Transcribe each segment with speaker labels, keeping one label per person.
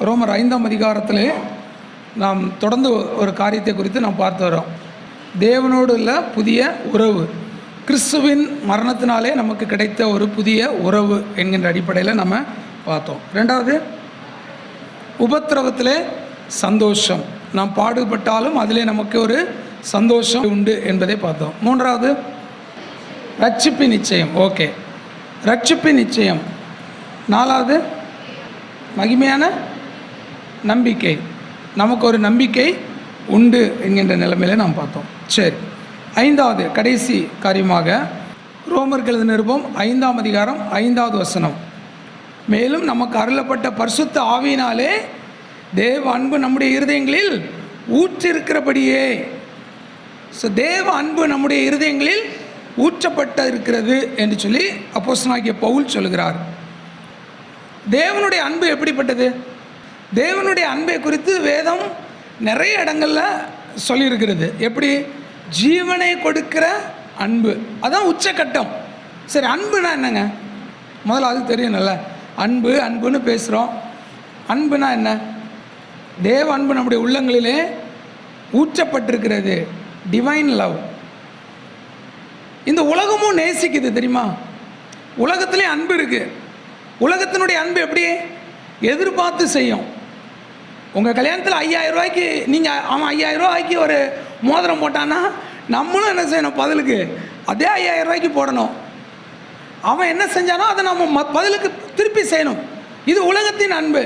Speaker 1: ரோமர் 5ஆம் அதிகாரத்திலே நாம் தொடர்ந்து ஒரு காரியத்தை குறித்து நாம் பார்த்து வரோம். தேவனோடு உள்ள புதிய உறவு, கிறிஸ்துவின் மரணத்தினாலே நமக்கு கிடைத்த ஒரு புதிய உறவு என்கின்ற அடிப்படையில் நம்ம பார்த்தோம். ரெண்டாவது, உபத்திரவத்திலே சந்தோஷம், நாம் பாடுபட்டாலும் அதிலே நமக்கு ஒரு சந்தோஷம் உண்டு என்பதை பார்த்தோம். மூன்றாவது, ரட்சிப்பின் நிச்சயம். ஓகே, ரட்சிப்பின் நிச்சயம். நாலாவது, மகிமையான நம்பிக்கை, நமக்கு ஒரு நம்பிக்கை உண்டு என்கின்ற நிலைமையில் நாம் பார்த்தோம். சரி, ஐந்தாவது கடைசி காரியமாக ரோமர்கள் நிருபம் 5ஆம் அதிகாரம் 5வது வசனம். மேலும் நமக்கு அருளப்பட்ட பரிசுத்த ஆவியினாலே தேவ அன்பு நம்முடைய இருதயங்களில் ஊற்றிருக்கிறபடியே. ஸோ தேவ அன்பு நம்முடைய இருதயங்களில் ஊற்றப்பட்ட இருக்கிறது என்று சொல்லி அப்போஸ்தலனாகிய பவுல் சொல்கிறார். தேவனுடைய அன்பு எப்படிப்பட்டது? தேவனுடைய அன்பை குறித்து வேதம் நிறைய இடங்களில் சொல்லியிருக்கிறது. எப்படி? ஜீவனை கொடுக்கிற அன்பு, அதான் உச்சக்கட்டம். சரி, அன்புனா என்னங்க? முதல்ல அது தெரியணும்ல. அன்பு அன்புன்னு பேசுகிறோம். அன்புனா என்ன? தேவ அன்பு நம்முடைய உள்ளங்களிலே ஊற்றப்பட்டிருக்கிறது, டிவைன் லவ். இந்த உலகமும் நேசிக்குது, தெரியுமா? உலகத்திலே அன்பு இருக்குது. உலகத்தினுடைய அன்பு எப்படி? எதிர்பார்த்து செய்யும். உங்கள் கல்யாணத்தில் 5000 ரூபாய்க்கு நீங்கள் அவன் 5000 ரூபாய்க்கு ஒரு மோதிரம் போட்டான்னா நம்மளும் என்ன செய்யணும்? பதிலுக்கு அதே 5000 ரூபாய்க்கு போடணும். அவன் என்ன செஞ்சானோ அதை நம்ம பதிலுக்கு திருப்பி செய்யணும். இது உலகத்தின் அன்பு.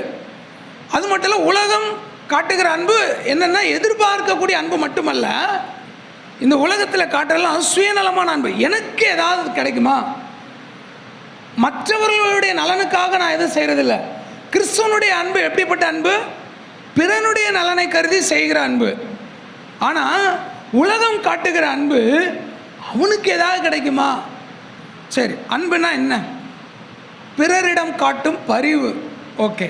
Speaker 1: அது மட்டும் இல்லை, உலகம் காட்டுகிற அன்பு என்னென்னா எதிர்பார்க்கக்கூடிய அன்பு மட்டுமல்ல, இந்த உலகத்தில் காட்டலாம் சுயநலமான அன்பு. எனக்கு ஏதாவது கிடைக்குமா, மற்றவர்களுடைய நலனுக்காக நான் எதுவும் செய்கிறதில்ல. கிறிஸ்துவனுடைய அன்பு எப்படிப்பட்ட அன்பு? பிறனுடைய நலனை கருதி செய்கிற அன்பு. ஆனால் உலகம் காட்டுகிற அன்பு அவனுக்கு ஏதாவது கிடைக்குமா? சரி, அன்புனா என்ன? பிறரிடம் காட்டும் பரிவு. ஓகே,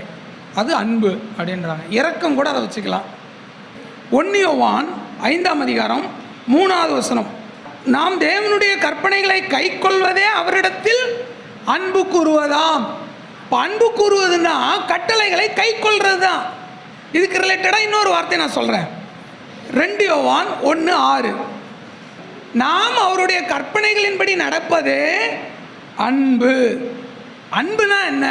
Speaker 1: அது அன்பு அப்படின்றாங்க. இரக்கம் கூட அதை வச்சுக்கலாம். 1 யோவான் 5ஆம் அதிகாரம் 3வது வசனம். நாம் தேவனுடைய கற்பனைகளை கை கொள்வதே அவரிடத்தில் அன்பு கூறுவதாம். இப்போ அன்பு கூறுவதுன்னா கட்டளைகளை கை கொள்வது தான். இதுக்கு ரிலேட்டடாக இன்னொரு வார்த்தை நான் சொல்கிறேன். 2 யோவான் 1:6. நாம் அவருடைய கற்பனைகளின்படி நடப்பதே அன்பு. அன்புனா என்ன?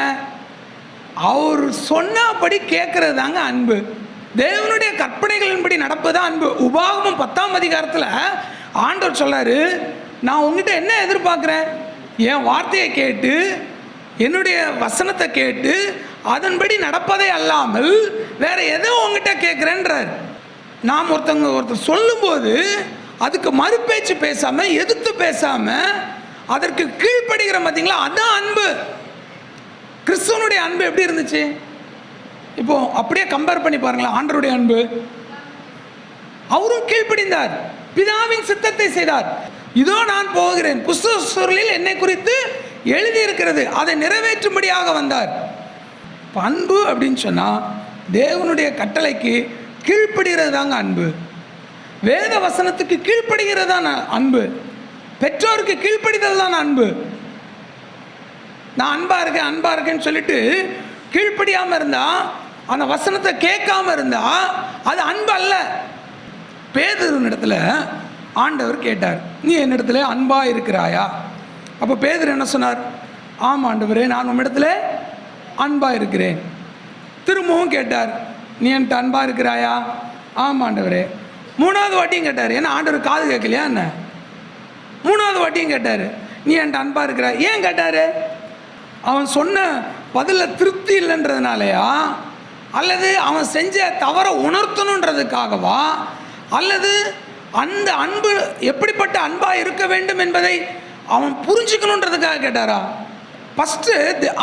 Speaker 1: அவர் சொன்னபடி கேட்கறது தாங்க அன்பு. தேவனுடைய கற்பனைகளின்படி நடப்பது அன்பு. உபாகமம் 10ஆம் அதிகாரத்தில் ஆண்டவர் சொல்றாரு, நான் உங்ககிட்ட என்ன எதிர்பார்க்குறேன்? என் வார்த்தையை கேட்டு, என்னுடைய வசனத்தை கேட்டு அதன்படி நடப்பதே அல்லாமல் வேற எதோ உங்ககிட்ட கேட்குறேன்றார். நாம் ஒருத்தர் சொல்லும்போது அதுக்கு மறுபேச்சு பேசாம, எதிர்த்து பேசாம அதற்கு கீழ்ப்படுகிற பார்த்தீங்களா, அதுதான் அன்பு. கிறிஸ்துவனுடைய அன்பு எப்படி இருந்துச்சு? இப்போ அப்படியே கம்பேர் பண்ணி பாருங்களேன். ஆண்டவருடைய அன்பு, அவரும் கீழ்ப்படிந்தார், பிதாவின் சித்தத்தை செய்தார். இதோ நான் போகிறேன், புஸ்தக சுருளில் என்னை குறித்து எழுதியிருக்கிறது, அதை நிறைவேற்றும்படியாக வந்தார். அன்பு அப்படின்னு சொன்னால் தேவனுடைய கட்டளைக்கு கீழ்ப்படுகிறது தாங்க அன்பு. வேத வசனத்துக்கு கீழ்ப்படுகிறது தான் அன்பு. பெற்றோருக்கு கீழ்ப்படிதல் தான் அன்பு. நான் அன்பா இருக்கேன்னு சொல்லிட்டு கீழ்ப்படியாமல் இருந்தா, அந்த வசனத்தை கேட்காம இருந்தா அது அன்பு அல்ல. பேதுருவின் இடத்துல ஆண்டவர் கேட்டார், நீ என்னிடத்துல அன்பா இருக்கிறாயா? அப்போ பேதுரு என்ன சொன்னார்? ஆமாம் ஆண்டவரே, நான் உம்மிடத்துல அன்பா இருக்கிறேன். திரும்பவும் கேட்டார், நீ என்கிட்ட அன்பா இருக்கிறாயா? ஆமாம் ஆண்டவரே. 3வது வாட்டியும் கேட்டார். ஏன்னா ஆண்டவர் காது கேட்கலையா என்ன? 3வது வாட்டியும் கேட்டார், நீ என்கிட்ட அன்பா இருக்கிறாய். ஏன் கேட்டார்? அவன் சொன்ன பதில் திருப்தி இல்லைன்றதுனாலயா, அல்லது அவன் செஞ்ச தவறை உணர்த்தணுன்றதுக்காகவா, அல்லது அந்த அன்பு எப்படிப்பட்ட அன்பாக இருக்க வேண்டும் என்பதை அவன் புரிஞ்சுக்கணுன்றதுக்காக கேட்டாரா? ஃபஸ்ட்டு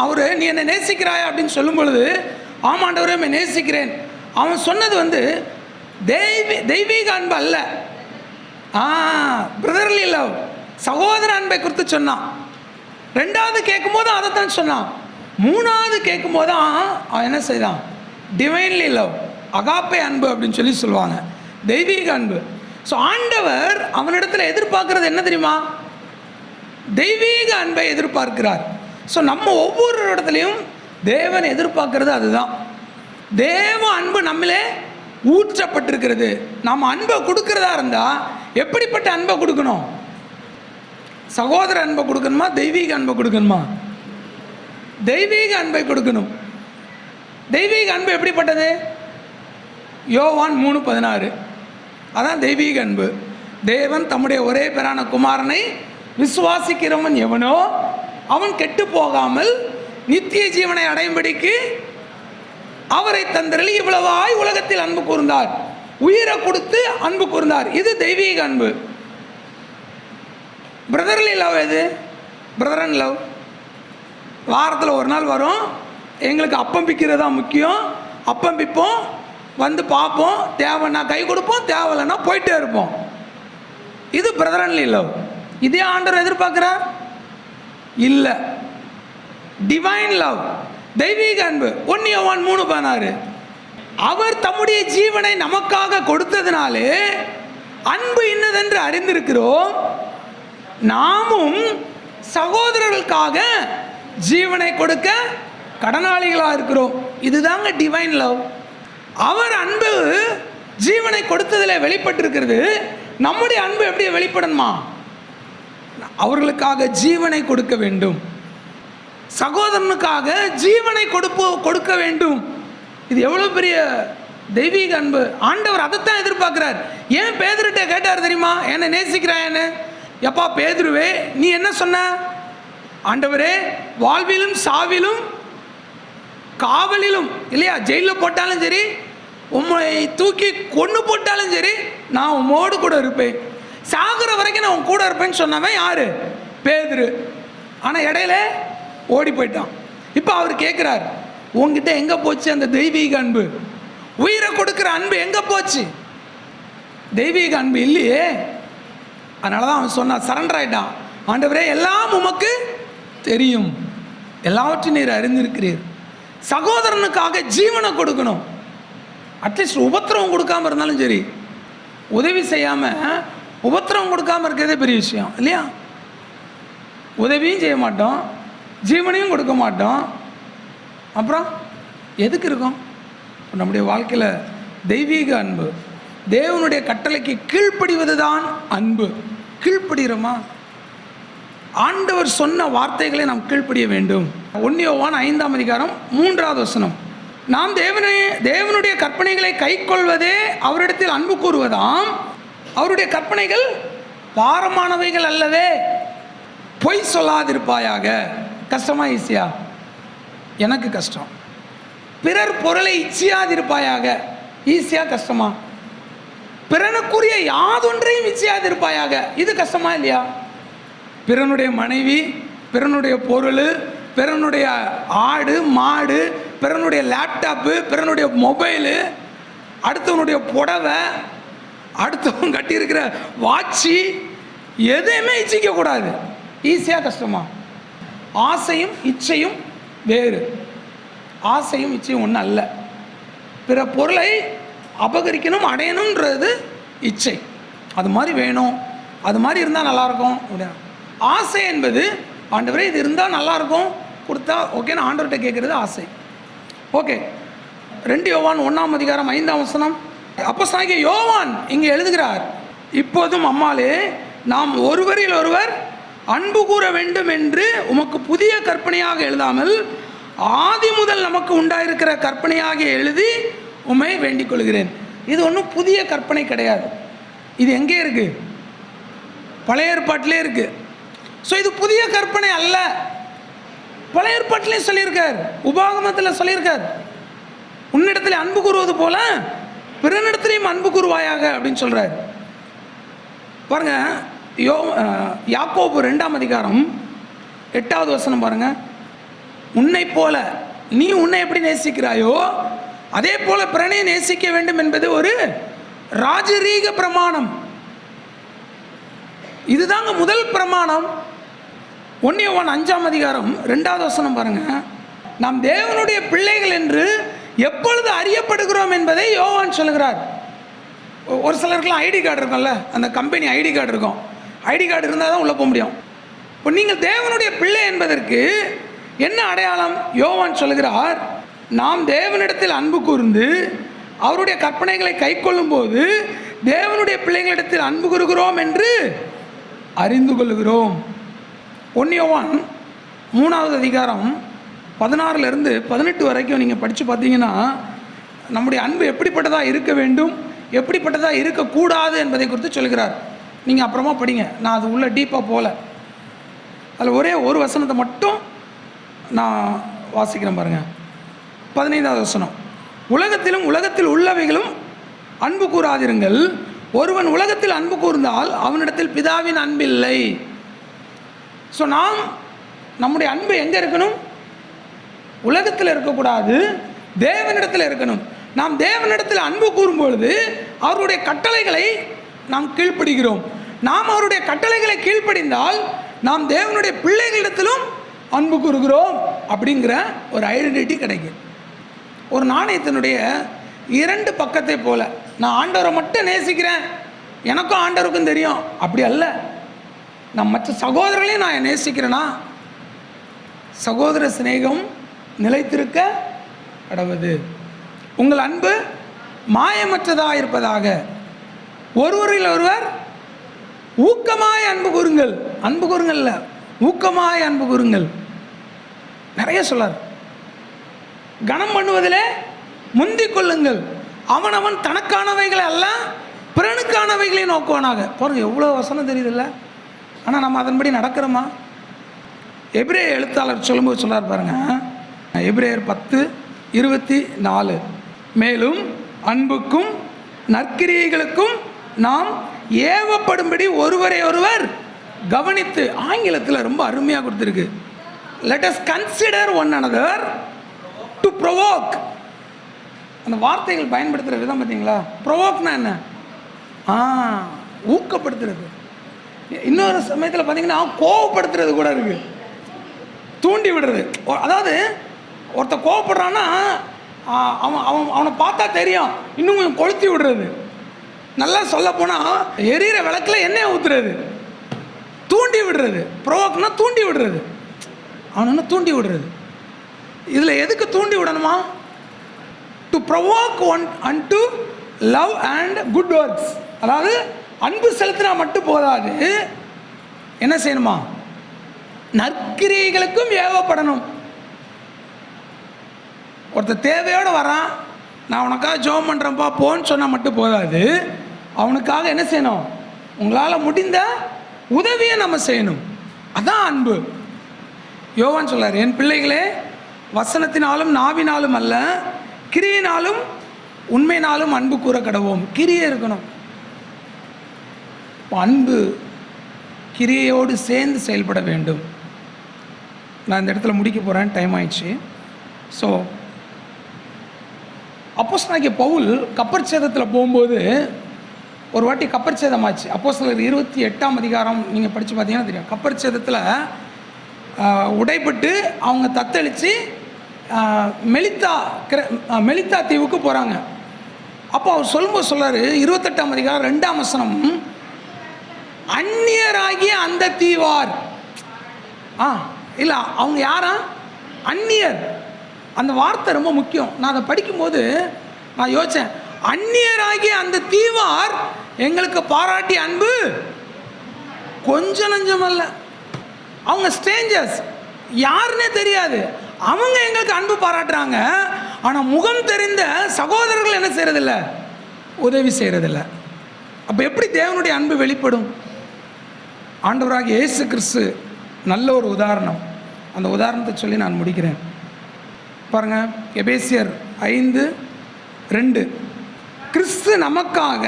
Speaker 1: அவர் நீ என்னை நேசிக்கிறாயா அப்படின்னு சொல்லும் பொழுது, ஆமாண்டவரே நேசிக்கிறேன், அவன் சொன்னது தெய்வீக அன்பு அல்ல, பிரதர்லி லவ், சகோதர அன்பை குறித்து சொன்னான். 2வது கேட்கும் போது அதை தான் சொன்னான். 3வது கேட்கும் போது அவன் என்ன செய்தான்? டிவைன்லி லவ், அகாப்பே அன்பு அப்படின்னு சொல்லி சொல்லுவாங்க, தெய்வீக அன்பு. ஸோ ஆண்டவர் அவனிடத்தில் எதிர்பார்க்கறது என்ன தெரியுமா? தெய்வீக அன்பை எதிர்பார்க்கிறார். ஸோ நம்ம ஒவ்வொரு இடத்துலையும் தேவன் எதிர்பார்க்கறது அதுதான். தேவ அன்பு நம்மளே ஊற்றப்பட்டிருக்கிறது. நம்ம அன்பை கொடுக்கிறதா இருந்தால் எப்படிப்பட்ட அன்பை கொடுக்கணும்? சகோதர அன்பை கொடுக்கணுமா, தெய்வீக அன்பை கொடுக்கணுமா? தெய்வீக அன்பை கொடுக்கணும். தெய்வீக அன்பு எப்படிப்பட்டது? யோவான் 3:16 அதான் தெய்வீக அன்பு. தேவன் தம்முடைய ஒரே பேரான குமாரனை விசுவாசிக்கிறவன் எவனோ அவன் கெட்டு போகாமல் நித்திய ஜீவனை அடையும்படிக்கு அவரை தந்தரளி இவ்வளவாய் உலகத்தில் அன்பு கூர்ந்தார், உயிரை கொடுத்து அன்பு கூர்ந்தார். இது தெய்வீக அன்பு. பிரதர்லி லவ் எது? Brother and love. வாரத்தில் ஒரு நாள் வரும், எங்களுக்கு அப்பம் பிக்கிறது தான் முக்கியம். அப்பம் பிப்போம், வந்து பார்ப்போம், தேவைன்னா கை கொடுப்போம், தேவையில்லைன்னா போயிட்டே இருப்போம். இது பிரதர் அண்ட் லவ். இதே ஆண்டவர் எதிர்பார்க்கிறார்? இல்லை. டிவைன் லவ், தெய்வீக அன்பு. 1 யோவான் 3:16 அவர் தம்முடைய ஜீவனை நமக்காக கொடுத்ததினாலே அன்பு இன்னதென்று அறிந்திருக்கிறோம், நாமும் சகோதரர்களுக்காக ஜீவனை கொடுக்க கடனாளிகளாக இருக்கிறோம். இதுதாங்க டிவைன் லவ். அவர் அன்பு ஜீவனை கொடுத்ததில் வெளிப்பட்டிருக்கிறது. நம்முடைய அன்பு எப்படி வெளிப்படணுமா? அவர்களுக்காக ஜீவனை கொடுக்க வேண்டும், சகோதரனுக்காக ஜீவனை கொடுக்க வேண்டும். இது எவ்வளோ பெரிய தெய்வீக அன்பு! ஆண்டவர் அதைத்தான் எதிர்பார்க்கிறார். ஏன் பேதுருட்ட கேட்டார் தெரியுமா? என்னை நேசிக்கிறாயன்னு. எப்பா பேதுருவே, நீ என்ன சொன்ன? ஆண்டவரே, வாழ்விலும் சாவிலும் காவலிலும், இல்லையா, ஜெயிலில் போட்டாலும் சரி, உம்மை தூக்கி கொன்று போட்டாலும் சரி, நான் உம்மோடு கூட இருப்பேன், சாகுற வரைக்கும் நான் உன் கூட இருப்பேன்னு சொன்னவன் யாரு? பேதுரு. ஆனால் இடையில ஓடி போயிட்டான். இப்போ அவர் கேட்குறார், உங்ககிட்ட எங்கே போச்சு அந்த தெய்வீக அன்பு? உயிரை கொடுக்குற அன்பு எங்கே போச்சு? தெய்வீக அன்பு இல்லையே. அதனால தான் அவன் சொன்னான், சரண்டர் ஆகிட்டான். ஆண்டவரே, எல்லாம் உமக்கு தெரியும், எல்லாவற்றையும் நீர் அறிந்திருக்கிறீர். சகோதரனுக்காக ஜீவனை கொடுக்கணும். அட்லீஸ்ட் உபத்திரவம் கொடுக்காம இருந்தாலும் சரி, உதவி செய்யாமல் உபத்திரவம் கொடுக்காமல் இருக்கிறதே பெரிய விஷயம் இல்லையா? உதவியும் செய்ய மாட்டோம், ஜீவனையும் கொடுக்க மாட்டோம், அப்புறம் எதுக்கு இருக்கும்? நம்முடைய வாழ்க்கையில் தெய்வீக அன்பு, தேவனுடைய கட்டளைக்கு கீழ்ப்படிவது தான் அன்பு. கீழ்ப்படுகிறோமா? ஆண்டவர் சொன்ன வார்த்தைகளை நாம் கீழ்ப்படிய வேண்டும். 1 யோவான் 5:3 நாம் தேவனுடைய கற்பனைகளை கைக்கொள்வதே அவரிடத்தில் அன்பு கூறுவதாம். அவருடைய கற்பனைகள் பாரமானவைகள் அல்லவே. பொய் சொல்லாதிருப்பாயாக. கஷ்டமா ஈஸியா? எனக்கு கஷ்டம். பிறர் பொருளை இச்சியாதிருப்பாயாக. ஈஸியா கஷ்டமா? பிறனுக்குரிய யாதொன்றையும் இச்சியாதிருப்பாயாக. இது கஷ்டமா இல்லையா? பிறனுடைய மனைவி, பிறனுடைய பொருள், பிறனுடைய ஆடு மாடு, பிறனுடைய லேப்டாப்பு, பிறனுடைய மொபைலு, அடுத்தவனுடைய புடவை, அடுத்தவன் கட்டியிருக்கிற வாட்சி, எதையுமே இச்சிக்க கூடாது. ஈஸியாக கஷ்டமா? ஆசையும் இச்சையும் வேறு. ஆசையும் இச்சையும் ஒன்றும் அல்ல. பிற பொருளை அபகரிக்கணும், அடையணுன்றது இச்சை. அது மாதிரி வேணும், அது மாதிரி இருந்தால் நல்லாயிருக்கும். ஆசை என்பது, ஆண்டவரே இது இருந்தால் நல்லாயிருக்கும், கொடுத்தா ஓகேன்னு ஆண்டவர்கிட்ட கேட்குறது ஆசை. ஓகே. 2 யோவான் 1:5 அப்போஸ்தலனாகிய யோவான் இங்கே எழுதுகிறார், இப்போதும் அம்மாளே, நாம் ஒருவரில் ஒருவர் அன்பு கூற வேண்டும் என்று உமக்கு புதிய கற்பனையாக எழுதாமல் ஆதி முதல் நமக்கு உண்டாயிருக்கிற கற்பனையாக எழுதி உம்மை வேண்டிக் கொள்கிறேன். இது ஒன்றும் புதிய கற்பனை கிடையாது. இது எங்கே இருக்கு? பழைய ஏற்பாட்டிலே இருக்கு. ஸோ இது புதிய கற்பனை அல்ல. பழைய ஏற்பாட்டிலே சொல்லியிருக்கார், உபாகமத்தில் சொல்லியிருக்கார், உன்னிடத்தில் அன்பு கூறுவது போல பிறனிடத்திலையும் அன்பு கூறுவாயாக அப்படின்னு சொல்றார். பாருங்க, யாக்கோபு 2:8 பாருங்க. உன்னை போல நீ உன்னை எப்படி நேசிக்கிறாயோ அதே போல பிறனை நேசிக்க வேண்டும் என்பது ஒரு ராஜரீக பிரமாணம். இதுதாங்க முதல் பிரமாணம். 1 யோவான் 5:2 பாருங்க. நாம் தேவனுடைய பிள்ளைகள் என்று எப்பொழுது அறியப்படுகிறோம் என்பதை யோவான் சொல்கிறார். ஒரு சிலருக்குலாம் ஐடி கார்டு இருக்கும்ல, அந்த கம்பெனி ஐடி கார்டு இருக்கும். ஐடி கார்டு இருந்தால் தான் உள்ளே போக முடியும். இப்போ நீங்கள் தேவனுடைய பிள்ளை என்பதற்கு என்ன அடையாளம்? யோவான் சொல்கிறார், நாம் தேவனிடத்தில் அன்பு கூர்ந்து அவருடைய கற்பனைகளை கை கொள்ளும்போது தேவனுடைய பிள்ளைகளிடத்தில் அன்பு கூறுகிறோம் என்று அறிந்து கொள்கிறோம். 1 யோவான் 3வது அதிகாரம் 16 18 வரைக்கும் நீங்கள் படித்து பார்த்தீங்கன்னா நம்முடைய அன்பு எப்படிப்பட்டதாக இருக்க வேண்டும், எப்படிப்பட்டதாக இருக்கக்கூடாது என்பதை குறித்து சொல்கிறார். நீங்கள் அப்புறமா படிங்க, நான் அது உள்ள டீப்பாக போகல. அதில் ஒரே ஒரு வசனத்தை மட்டும் நான் வாசிக்கிறேன் பாருங்கள். 15வது வசனம், உலகத்திலும் உலகத்தில் உள்ளவைகளும் அன்பு கூறாதிருங்கள். ஒருவன் உலகத்தில் அன்பு கூர்ந்தால் அவனிடத்தில் பிதாவின் அன்பில்லை. ஸோ நாம் நம்முடைய அன்பு எங்கே இருக்கணும்? உலகத்தில் இருக்கக்கூடாது, தேவனிடத்தில் இருக்கணும். நாம் தேவனிடத்தில் அன்பு கூறும்பொழுது அவருடைய கட்டளைகளை நாம் கீழ்ப்படுகிறோம். நாம் அவருடைய கட்டளைகளை கீழ்ப்படிந்தால் நாம் தேவனுடைய பிள்ளைகளிடத்திலும் அன்பு கூறுகிறோம் அப்படிங்கிற ஒரு ஐடென்டிட்டி கிடைக்கும். ஒரு நாணயத்தினுடைய 2 பக்கத்தை போல, நான் ஆண்டவரை மட்டும் நேசிக்கிறேன், எனக்கும் ஆண்டவருக்கும் தெரியும், அப்படி அல்ல. நான் மற்ற சகோதரர்களையும் நான் நேசிக்கிறேன்னா சகோதர சிநேகம் நிலைத்திருக்க கடவுது. உங்கள் அன்பு மாயமற்றதாக இருப்பதாக ஒருவரில் ஒருவர் ஊக்கமாய் அன்பு கூறுங்கள். அன்பு கூறுங்கள்ல, ஊக்கமாய் அன்பு கூறுங்கள். நிறைய சொல்லார். கனம் பண்ணுவதிலே முந்திக் கொள்ளுங்கள். அவனவன் தனக்கானவைகளை அல்ல பிறனுக்கானவைகளை நோக்குவானாக. பாருங்க எவ்வளோ வசனம் தெரியுதில்ல. ஆனால் நம்ம அதன்படி நடக்கிறோமா? எபிரேயர் எழுத்தாளர் சொல்லும்போது சொல்லார் பாருங்க, எபிரேயர் 10:24, மேலும் அன்புக்கும் நற்கிரியைகளுக்கும் நாம் ஏவப்படும்படி ஒருவரை ஒருவர் கவனித்து. ஆங்கிலத்தில் ரொம்ப அருமையாக கொடுத்துருக்கு. let us consider one another to provoke. அந்த வார்த்தைகள் பயன்படுத்துகிற விதம் பார்த்தீங்களா? ப்ரொவோக்னா என்ன? ஊக்கப்படுத்துறது. இன்னொரு சமயத்தில் பார்த்தீங்கன்னா கோவப்படுத்துறது கூட இருக்கு, தூண்டி விடுறது. அதாவது ஒருத்தர் கோவப்படுறான்னா அவனை பார்த்தா தெரியும், இன்னும் கொஞ்சம் கொளுத்தி விடுறது. நல்லா சொல்ல போனால் எரியிற விளக்கில் எண்ணெய் ஊற்றுறது, தூண்டி விடுறது. ப்ரொவோக்னா தூண்டி விடுறது, அவனை தூண்டி விடுறது. இதில் எதுக்கு தூண்டி விடணுமா? To provoke one and love and good works. அதாவது அன்பு செலுத்தினா மட்டும் போதாது, என்ன செய்யணுமா? நற்கிரியைகளுக்கும் ஏவப்படணும். ஒருத்தர் தேவையோடு வரான், நான் உனக்காக ஜெபம் பண்ணுறேன்ப்பா போன்னு சொன்னால் மட்டும் போதாது, அவனுக்காக என்ன செய்யணும்? உங்களால் முடிந்த உதவியை நம்ம செய்யணும். அதான் அன்பு. யோவான் சொல்றார், என் பிள்ளைகளே, வசனத்தினாலும் நாவினாலும் அல்ல கிரியினாலும் உண்மையினாலும் அன்பு கூற கடவோம். கிரியை இருக்கணும். அன்பு கிரியையோடு சேர்ந்து செயல்பட வேண்டும். நான் இந்த இடத்துல முடிக்க போகிறேன், டைம் ஆயிடுச்சு. ஸோ அப்போஸ்தலனாகிய பவுல் கப்பர் சேதத்தில் போகும்போது ஒரு வாட்டி கப்பர் சேதமாச்சு. அப்போஸ்தலர் 28ஆம் அதிகாரம் நீங்கள் படித்து பார்த்தீங்கன்னா தெரியும். கப்பர் சேதத்தில் உடைப்பட்டு அவங்க தத்தளித்து மெலித்தா தீவுக்கு போகிறாங்க. அப்போ அவர் சொல்லும்போது சொல்கிறார், 28ஆம் அதிகாரம் 2ஆம் வசனம், அந்நியராகிய அந்த தீவார். இல்லை, அவங்க யாரா? அந்நியர். அந்த வார்த்தை ரொம்ப முக்கியம். நான் அதை படிக்கும்போது நான் யோசித்தேன், அந்நியராகிய அந்த தீவார் எங்களுக்கு பாராட்டிய அன்பு கொஞ்சம் நஞ்சம் அல்ல. அவங்க ஸ்ட்ரேஞ்சர்ஸ், யாருன்னே தெரியாது, அவங்க எங்களுக்கு அன்பு பாராட்டுறாங்க. ஆனால் முகம் தெரிந்த சகோதரர்கள் என்ன செய்யறதில்ல? உதவி செய்யறதில்ல. அப்போ எப்படி தேவனுடைய அன்பு வெளிப்படும்? ஆண்டவராகிய இயேசு கிறிஸ்து நல்ல ஒரு உதாரணம். அந்த உதாரணத்தை சொல்லி நான் முடிக்கிறேன். பாருங்க, எபேசியர் 5:2, கிறிஸ்து நமக்காக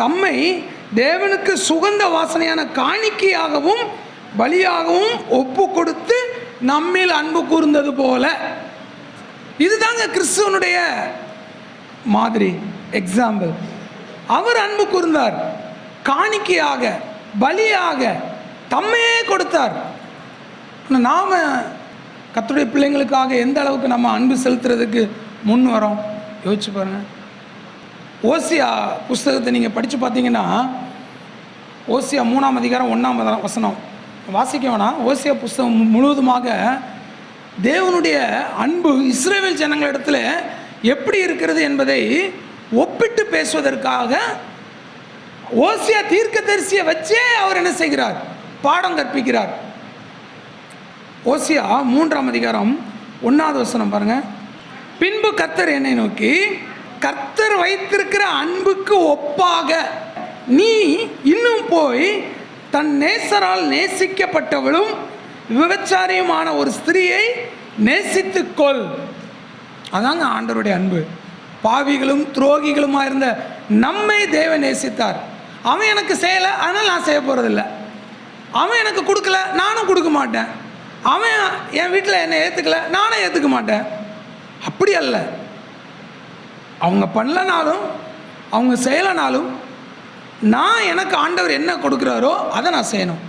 Speaker 1: தம்மை தேவனுக்கு சுகந்த வாசனையான காணிக்கையாகவும் பலியாகவும் ஒப்பு கொடுத்து நம்மில் அன்பு கூர்ந்தது போல. இதுதாங்க கிறிஸ்துவனுடைய மாதிரி, எக்ஸாம்பிள். அவர் அன்பு கூர்ந்தார், காணிக்கையாக பலியாக தம்மையே கொடுத்தார். நாம கர்த்தருடைய பிள்ளைங்களுக்காக எந்த அளவுக்கு நம்ம அன்பு செலுத்துறதுக்கு முன் வரோம் யோசிச்சு பாருங்க. ஓசியா புஸ்தகத்தை நீங்கள் படித்து பார்த்தீங்கன்னா, ஓசியா 3ஆம் அதிகாரம் 1ஆம் வசனம் வாசிக்க வேணாம். ஓசியா புஸ்தகம் முழுவதுமாக தேவனுடைய அன்பு இஸ்ரவேல் ஜனங்களிடத்தில் எப்படி இருக்கிறது என்பதை ஒப்பிட்டு பேசுவதற்காக ஓசியா தீர்க்கதரிசியை வச்சே அவர் என்ன செய்கிறார்? பாடம் கற்பிக்கிறார். ஓசியா 3ஆம் அதிகாரம் 1வது வசனம் பாருங்க. பின்பு கர்த்தர் என்னை நோக்கி, கர்த்தர் வைத்திருக்கிற அன்புக்கு ஒப்பாக நீ இன்னும் போய் தன் நேசரால் நேசிக்கப்பட்டவளும் விபச்சாரியுமான ஒரு ஸ்திரியை நேசித்துக்கொள். அதாங்க ஆண்டவருடைய அன்பு. பாவிகளும் துரோகிகளுமா இருந்த நம்மை தேவன் நேசித்தார். அவன் எனக்கு செய்யலை, அதனால் நான் செய்ய போகிறதில்ல. அவன் எனக்கு கொடுக்கல, நானும் கொடுக்க மாட்டேன். அவன் என் வீட்டில் என்னை ஏற்றுக்கல, நானும் ஏற்றுக்க மாட்டேன். அப்படி அல்ல. அவங்க பண்ணலனாலும் அவங்க செய்யலைனாலும் நான் எனக்கு ஆண்டவர் என்ன கொடுக்குறாரோ அதை நான் செய்யணும்.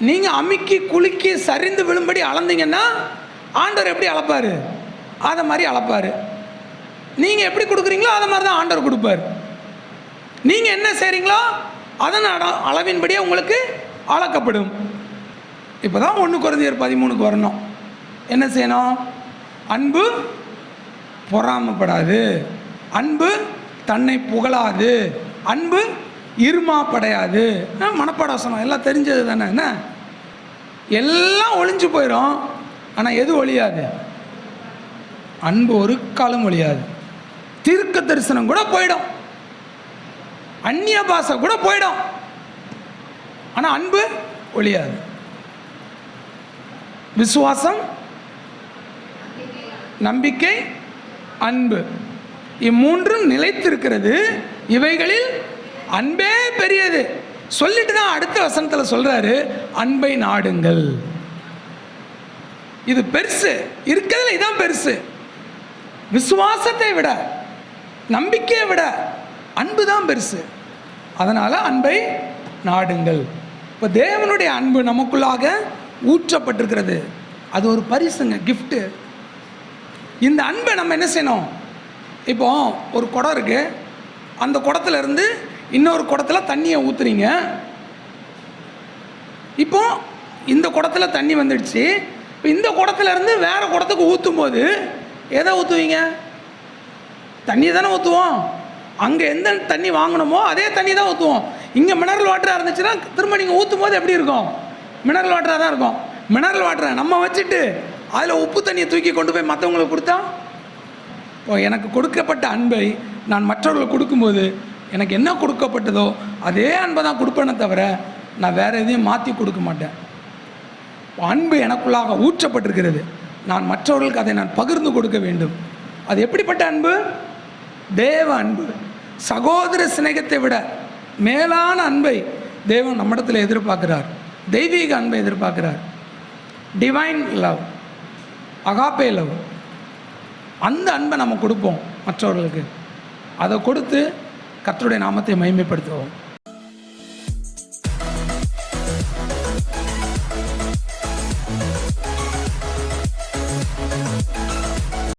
Speaker 1: நீங்கள் அமுக்கி குலுக்கி சரிந்து விழும்படி அளந்தீங்கன்னா ஆண்டவர் எப்படி அளப்பார்? அதை மாதிரி அளப்பார். நீங்கள் எப்படி கொடுக்குறீங்களோ அதை மாதிரி தான் ஆண்டவர் கொடுப்பார். நீங்கள் என்ன செய்கிறீங்களோ அதன் அளவின்படியே உங்களுக்கு அளக்கப்படும். இப்போ தான் 1 கொரிந்தியர் 13க்கு வரணும். என்ன செய்யணும்? அன்பு பொறாமைப்படாது, அன்பு தன்னை புகழாது, அன்பு இருமாப்படையாது. மனப்பாட வசனம் எல்லாம் தெரிஞ்சது தானே. என்ன எல்லாம் ஒளிஞ்சு போயிடும், ஆனால் எது ஒழியாது? அன்பு ஒரு காலம் ஒழியாது. தீர்க்க தரிசனம் கூட போயிடும், அந்நிய பாஷை கூட போயிடும், ஆனால் அன்பு ஒழியாது. விசுவாசம், நம்பிக்கை, அன்பு, இம்மூன்றும் நிலைத்திருக்கிறது. இவைகளில் அன்பே பெரியது. சொல்லிட்டு தான் அடுத்த வசனத்தில் சொல்றாரு, அன்பை நாடுங்கள். இது பெருசு, இருக்கிறதுல இதான் பெருசு. விசுவாசத்தை விட, நம்பிக்கையை விட அன்பு தான் பெருசு. அதனால அன்பை நாடுங்கள். இப்போ தேவனுடைய அன்பு நமக்குள்ளாக ஊற்றப்பட்டிருக்கிறது. அது ஒரு பரிசுங்க, கிஃப்ட்டு. இந்த அன்பை நம்ம என்ன செய்யணும்? இப்போ ஒரு குடம் இருக்கு, அந்த குடத்துல இருந்து இன்னொரு குடத்துல தண்ணியை ஊற்றுறீங்க. இப்போ இந்த குடத்துல தண்ணி வந்துடுச்சு. இப்போ இந்த குடத்துல இருந்து வேற குடத்துக்கு ஊற்றும் போது எதை ஊற்றுவீங்க? தண்ணியை தானே ஊற்றுவோம். அங்கே எந்த தண்ணி வாங்கணுமோ அதே தண்ணி தான் ஊற்றுவோம். இங்கே மினரல் வாட்டராக இருந்துச்சுன்னா திரும்ப நீங்கள் ஊற்றும் போது எப்படி இருக்கும்? மினரல் வாட்டராக தான் இருக்கும். மினரல் வாட்டரை நம்ம வச்சுட்டு அதில் உப்பு தண்ணியை தூக்கி கொண்டு போய் மற்றவங்களுக்கு கொடுத்தா, இப்போ எனக்கு கொடுக்கப்பட்ட அன்பை நான் மற்றவர்களுக்கு கொடுக்கும்போது எனக்கு என்ன கொடுக்கப்பட்டதோ அதே அன்பை தான் கொடுப்பேனே தவிர நான் வேறு எதையும் மாற்றி கொடுக்க மாட்டேன். அன்பு எனக்குள்ளாக ஊற்றப்பட்டிருக்கிறது. நான் மற்றவர்களுக்கு அதை நான் பகிர்ந்து கொடுக்க வேண்டும். அது எப்படிப்பட்ட அன்பு? தேவ அன்பு. சகோதர சிநேகத்தை விட மேலான அன்பை தேவன் நம்மிடத்தில் எதிர்பார்க்கிறார். தெய்வீக அன்பை எதிர்பார்க்கிறார். Divine love, agape love. அந்த அன்பை நம்ம கொடுப்போம் மற்றவர்களுக்கு. அதை கொடுத்து கர்த்தருடைய நாமத்தை மகிமைப்படுத்துவோம்.